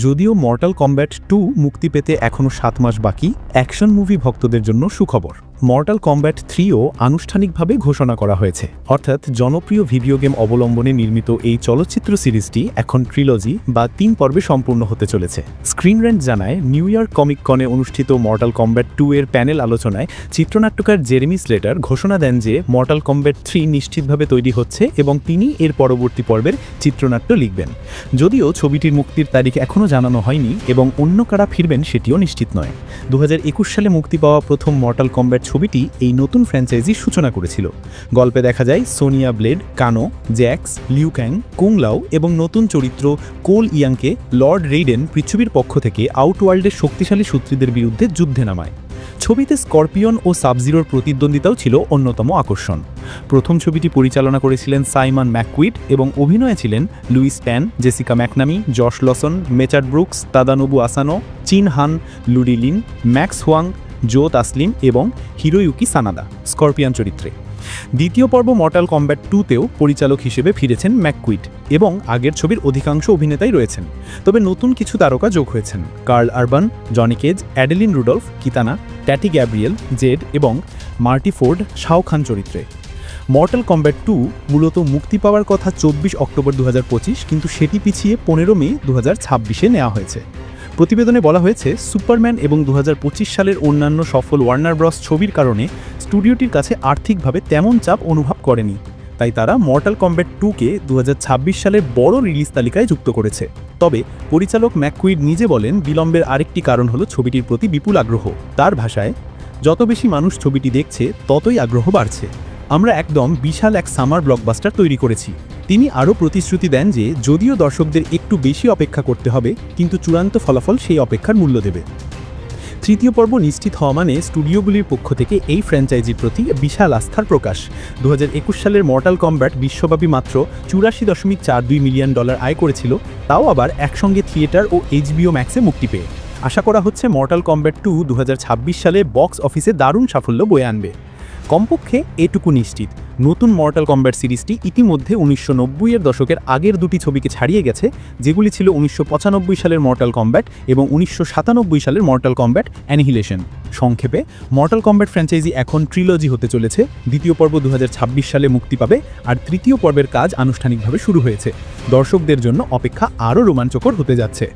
যদিও mortal combat 2 মুক্তি পেতে এখনও 7 মাস বাকি, অ্যাকশন মুভি ভক্তদের জন্য সুখবর। মর্টাল কম্ব্যাট 3ও আনুষ্ঠানিকভাবে ঘোষণা করা হয়েছে, অর্থাৎ জনপ্রিয় ভিডিও গেম অবলম্বনে নির্মিত এই চলচ্চিত্র সিরিজটি এখন ট্রিলজি বা 3 পর্বে সম্পূর্ণ হতে চলেছে। স্ক্রিন রেন্ট জানায়, নিউ ইয়র্ক কমিক কনে অনুষ্ঠিত মর্টাল কম্ব্যাট 2 এর প্যানেল আলোচনায় চিত্রনাট্যকার জেরেমি স্লেটার ঘোষণা দেন যে মর্টাল কম্ব্যাট 3 নিশ্চিতভাবে তৈরি হচ্ছে এবং তিনি এর পরবর্তী পর্বের চিত্রনাট্য লিখবেন। যদিও ছবিটির মুক্তির তারিখ এখনও জানানো হয়নি এবং অন্য কারা ফিরবেন সেটিও নিশ্চিত নয়। 2021 সালে মুক্তি পাওয়া প্রথম মর্টাল কম্ব্যাট ছবিটি এই নতুন ফ্র্যাঞ্চাইজির সূচনা করেছিল। গল্পে দেখা যায় সোনিয়া ব্লেড, কানো, জ্যাক্স, লিউ ক্যাং, কুং লাও এবং নতুন চরিত্র কোল ইয়াংকে লর্ড রেইডেন পৃথিবীর পক্ষ থেকে আউটওয়ার্ল্ডের শক্তিশালী শত্রুদের বিরুদ্ধে যুদ্ধে নামায়। ছবিতে স্করপিয়ন ও সাবজিরোর প্রতিদ্বন্দ্বিতাও ছিল অন্যতম আকর্ষণ। প্রথম ছবিটি পরিচালনা করেছিলেন সাইমন ম্যাককুইড এবং অভিনয়ে ছিলেন Luis pan, Jessica ম্যাকনামি, Josh লসন, মেচার্ড Brooks, তাদানোবু আসানো, চিন হান, লুডি লিন, ম্যাক্স হোয়াং, জো তাসলিম এবং হিরোয়ুকি সানাদা স্করপিয়ন চরিত্রে। দ্বিতীয় পর্ব মর্টাল কম্ব্যাট 2তেও পরিচালক হিসেবে ফিরেছেন ম্যাককুইড এবং আগের ছবির অধিকাংশ অভিনেতাই রয়েছেন, তবে নতুন কিছু তারকা যোগ হয়েছেন: Karl Urban, Johnny Cage, Adeline Rudolph, Kitana, Tati Gabrielle, Jade এবং মার্টি ফোর্ড শাও খান চরিত্রে। মর্টাল কম্ব্যাট 2 মূলত মুক্তি পাওয়ার কথা 24 অক্টোবর 2025, কিন্তু সেটি পিছিয়ে 15 মে 2026-এ নেওয়া হয়েছে। প্রতিবেদনে বলা হয়েছে, সুপারম্যান এবং 2025 সালের অন্যান্য সফল ওয়ার্নার ব্রস ছবির কারণে স্টুডিওটির কাছে আর্থিকভাবে তেমন চাপ অনুভব করেনি, তাই তারা মর্টাল কম্ব্যাট 2কে 2026 সালের বড় রিলিজ তালিকায় যুক্ত করেছে। তবে পরিচালক ম্যাককুইড নিজে বলেন, বিলম্বের আরেকটি কারণ হলো ছবিটির প্রতি বিপুল আগ্রহ। তার ভাষায়, যত বেশি মানুষ ছবিটি দেখছে ততই আগ্রহ বাড়ছে। আমরা একদম বিশাল এক সামার ব্লকবাস্টার তৈরি করেছি। তিনি আরও প্রতিশ্রুতি দেন যে যদিও দর্শকদের একটু বেশি অপেক্ষা করতে হবে, কিন্তু চূড়ান্ত ফলাফল সেই অপেক্ষার মূল্য দেবে। তৃতীয় পর্ব নিশ্চিত হওয়া মানে স্টুডিওগুলির পক্ষ থেকে এই ফ্র্যাঞ্চাইজির প্রতি বিশাল আস্থার প্রকাশ। 2021 সালের মর্টাল কম্ব্যাট বিশ্বব্যাপী মাত্র $84.42 মিলিয়ন আয় করেছিল, তাও আবার একসঙ্গে থিয়েটার ও HBO ম্যাক্সে মুক্তি পেয়ে। আশা করা হচ্ছে মর্টাল কম্ব্যাট 2 2026 সালে বক্স অফিসে দারুণ সাফল্য বয়ে আনবে। কমপক্ষে এটুকু নিশ্চিত, নতুন মর্টাল কম্ব্যাট সিরিজটি ইতিমধ্যে 1990-এর দশকের আগের দুটি ছবিকে ছাড়িয়ে গেছে, যেগুলি ছিল 1995 সালের মর্টাল কম্ব্যাট এবং 1997 সালের মর্টাল কম্ব্যাট অ্যানিহিলেশন। সংক্ষেপে, মর্টাল কম্ব্যাট ফ্র্যাঞ্চাইজি এখন ট্রিলজি হতে চলেছে। দ্বিতীয় পর্ব 2026 সালে মুক্তি পাবে, আর তৃতীয় পর্বের কাজ আনুষ্ঠানিকভাবে শুরু হয়েছে। দর্শকদের জন্য অপেক্ষা আরও রোমাঞ্চকর হতে যাচ্ছে।